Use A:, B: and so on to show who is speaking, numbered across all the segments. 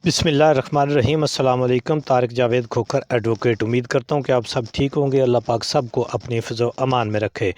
A: बिस्मिल्लाहिर्रहमानिर्रहीम। अस्सलाम वालेकुम। तारिक जावेद खोखर एडवोकेट। उम्मीद करता हूँ कि आप सब ठीक होंगे। अल्लाह पाक सब को अपनी हिफ़्ज़ अमान में रखे।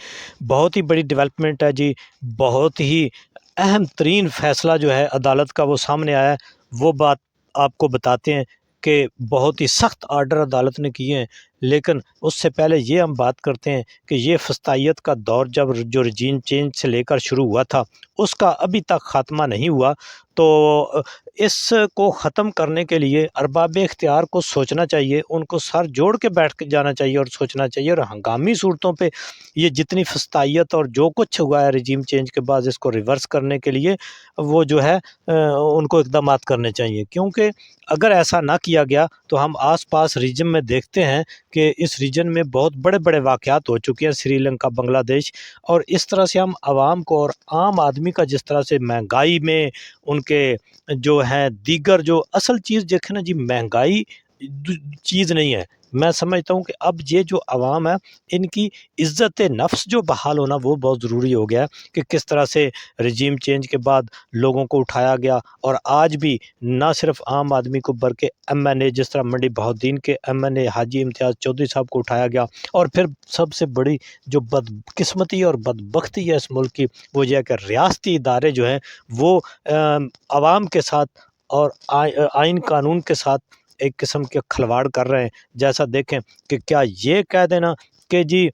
A: बहुत ही बड़ी डेवलपमेंट है जी। बहुत ही अहम तरीन फ़ैसला जो है अदालत का वो सामने आया है। वो बात आपको बताते हैं कि बहुत ही सख्त आर्डर अदालत ने किए हैं। लेकिन उससे पहले ये हम बात करते हैं कि ये फस्तायत का दौर जब जो रजीम चेंज से लेकर शुरू हुआ था उसका अभी तक ख़ात्मा नहीं हुआ। तो इसको ख़त्म करने के लिए अरबाब इख्तियार को सोचना चाहिए, उनको सर जोड़ के बैठ के जाना चाहिए और सोचना चाहिए। और हंगामी सूरतों पे ये जितनी फस्तायत और जो कुछ हुआ है रजीम चेंज के बाद इसको रिवर्स करने के लिए वो जो है उनको इक़दामात करने चाहिए। क्योंकि अगर ऐसा ना किया गया तो हम आस-पास रीजन में देखते हैं कि इस रीजन में बहुत बड़े-बड़े वाक़यात हो चुके हैं, श्रीलंका, बांग्लादेश। और इस तरह से हम आवाम को और आम आदमी का जिस तरह से महंगाई में उनके जो है दीगर जो असल चीज़ देखें ना जी, महंगाई चीज़ नहीं है। मैं समझता हूँ कि अब ये जो आवाम है इनकी इज़्ज़त नफ्स जो बहाल होना वो बहुत ज़रूरी हो गया है कि किस तरह से रजीम चेंज के बाद लोगों को उठाया गया। और आज भी ना सिर्फ आम आदमी को बल्कि एमएनए जिस तरह मंडी बहाउद्दीन के एमएनए हाजी इम्तियाज़ चौधरी साहब को उठाया गया। और फिर सबसे बड़ी जो बदकिस्मती और बदबख्ती है इस मुल्क की वो ये है कि रियासती इदारे जो हैं वो आवाम के साथ और आइन कानून के साथ एक किस्म के खिलवाड़ कर रहे हैं। जैसा देखें कि क्या ये कह देना कि जी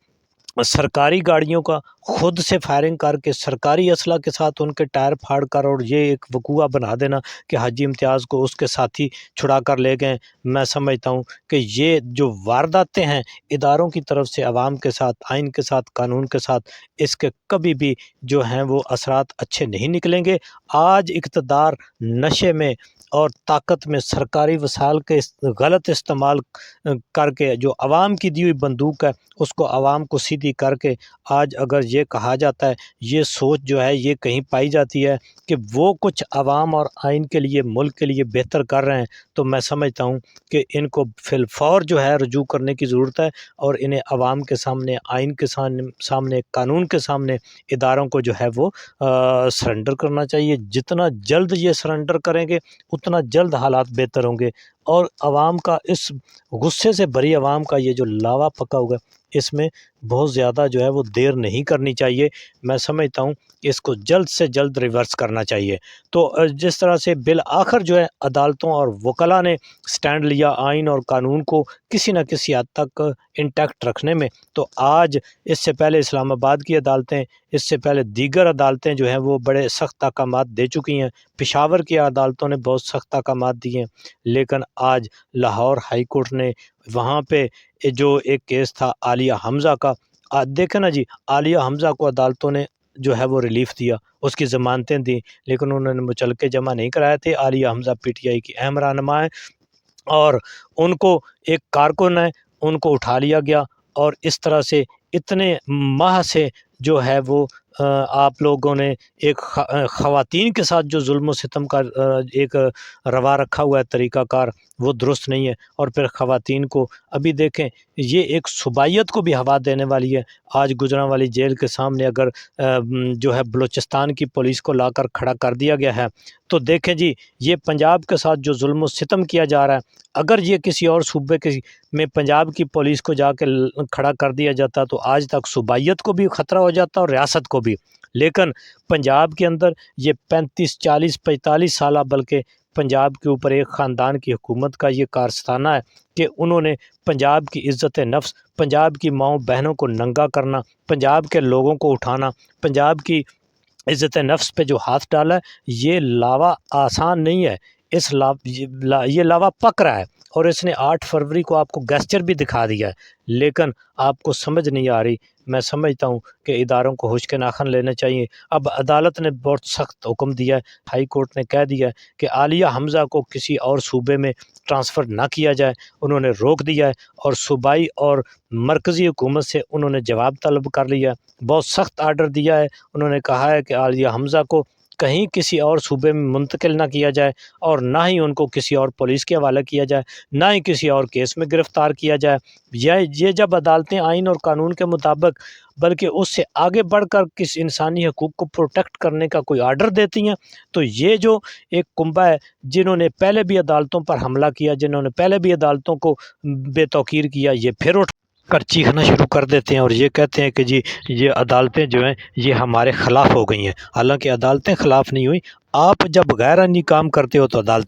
A: सरकारी गाड़ियों का खुद से फायरिंग करके सरकारी असला के साथ उनके टायर फाड़ कर और ये एक वकूआ बना देना कि हाजी इम्तियाज़ को उसके साथी छुड़ा कर ले गए। मैं समझता हूँ कि ये जो वारदातें हैं इदारों की तरफ से आवाम के साथ, आइन के साथ, कानून के साथ, इसके कभी भी जो हैं वो असरात अच्छे नहीं निकलेंगे। आज इक़्तिदार नशे में और ताकत में सरकारी वसाइल के गलत इस्तेमाल करके जो आवाम की दी हुई बंदूक है उसको आवाम को सीधी करके आज अगर ये कहा जाता है, ये सोच जो है ये कहीं पाई जाती है कि वो कुछ आवाम और आइन के लिए, मुल्क के लिए बेहतर कर रहे हैं, तो मैं समझता हूँ कि इनको फिलफौर जो है रुजू करने की ज़रूरत है। और इन्हें आवाम के सामने, आइन के सामने, कानून के सामने इदारों को जो है वो सरेंडर करना चाहिए। जितना जल्द ये सरेंडर करेंगे उतना जल्द हालात बेहतर होंगे। और आवाम का इस गुस्से से भरी आवाम का ये जो लावा पका हुआ है इसमें बहुत ज़्यादा जो है वो देर नहीं करनी चाहिए। मैं समझता हूँ कि इसको जल्द से जल्द रिवर्स करना चाहिए। तो जिस तरह से बिल आखिर जो है अदालतों और वकला ने स्टैंड लिया आइन और कानून को किसी न किसी हद तक इंटैक्ट रखने में, तो आज इससे पहले इस्लामाबाद की अदालतें, इससे पहले दीगर अदालतें जो हैं वो बड़े सख्त अहकामात दे चुकी हैं। पेशावर की अदालतों ने बहुत सख्त अहकामात दिए हैं। लेकिन आज लाहौर हाई कोर्ट ने वहाँ पे जो एक केस था आलिया हमज़ा का, देखें ना जी, आलिया हमज़ा को अदालतों ने जो है वो रिलीफ़ दिया, उसकी ज़मानतें दी, लेकिन उन्होंने मुचलके जमा नहीं कराए थे। आलिया हमज़ा पीटीआई की अहम रहनुमा है और उनको एक कारकुन है, उनको उठा लिया गया। और इस तरह से इतने माह से जो है वो आप लोगों ने एक ख़वातीन के साथ जो ज़ुल्म व सितम का एक रवा रखा हुआ है तरीक़ाकार, वो दुरुस्त नहीं है। और फिर ख़वातीन को अभी देखें, ये एक सुबाइयत को भी हवा देने वाली है। आज गुजरांवाली जेल के सामने अगर जो है बलूचिस्तान की पुलिस को लाकर खड़ा कर दिया गया है, तो देखें जी, ये पंजाब के साथ जो ज़ुल्म व सितम किया जा रहा है, अगर ये किसी और सूबे के में पंजाब की पुलिस को जाके खड़ा कर दिया जाता तो आज तक सूबाइयत को भी ख़तरा हो जाता और रियासत को भी। लेकिन पंजाब के अंदर ये 35, 40, 45 साल बल्कि पंजाब के ऊपर एक ख़ानदान की हुकूमत का ये कारस्ताना है कि उन्होंने पंजाब की इज़्ज़त नफ्स, पंजाब की माँओं बहनों को नंगा करना, पंजाब के लोगों को उठाना, पंजाब की इज़्ज़त नफ्स पे जो हाथ डाला है, ये लावा आसान नहीं है। ये लावा पक रहा है और इसने 8 फरवरी को आपको गेस्चर भी दिखा दिया है, लेकिन आपको समझ नहीं आ रही। मैं समझता हूँ कि इदारों को होश के नाख़न लेने चाहिए। अब अदालत ने बहुत सख्त हुक्म दिया है, हाई कोर्ट ने कह दिया है कि आलिया हमज़ा को किसी और सूबे में ट्रांसफ़र ना किया जाए, उन्होंने रोक दिया है। और सूबाई और मरकज़ी हुकूमत से उन्होंने जवाब तलब कर लिया है, बहुत सख्त आर्डर दिया है। उन्होंने कहा है कि आलिया हमज़ा को کہیں کسی اور صوبے میں منتقل نہ کیا جائے، اور نہ ہی ان کو کسی اور پولیس کے حوالے کیا جائے، نہ ہی کسی اور کیس میں گرفتار کیا جائے۔ یہ جب عدالتیں آئین اور قانون کے مطابق بلکہ اس سے آگے بڑھ کر کس انسانی حقوق کو پروٹیکٹ کرنے کا کوئی آرڈر دیتی ہیں، تو یہ جو ایک کنبہ ہے جنہوں نے پہلے بھی عدالتوں پر حملہ کیا، جنہوں نے پہلے بھی عدالتوں کو بے توقیر کیا، یہ پھر اٹھ کر چیخنا شروع کر دیتے ہیں اور یہ کہتے ہیں کہ جی یہ عدالتیں جو ہیں یہ ہمارے خلاف ہو گئی ہیں، حالانکہ عدالتیں خلاف نہیں ہوئی۔ آپ جب غیر آئینی کام کرتے ہو تو عدالت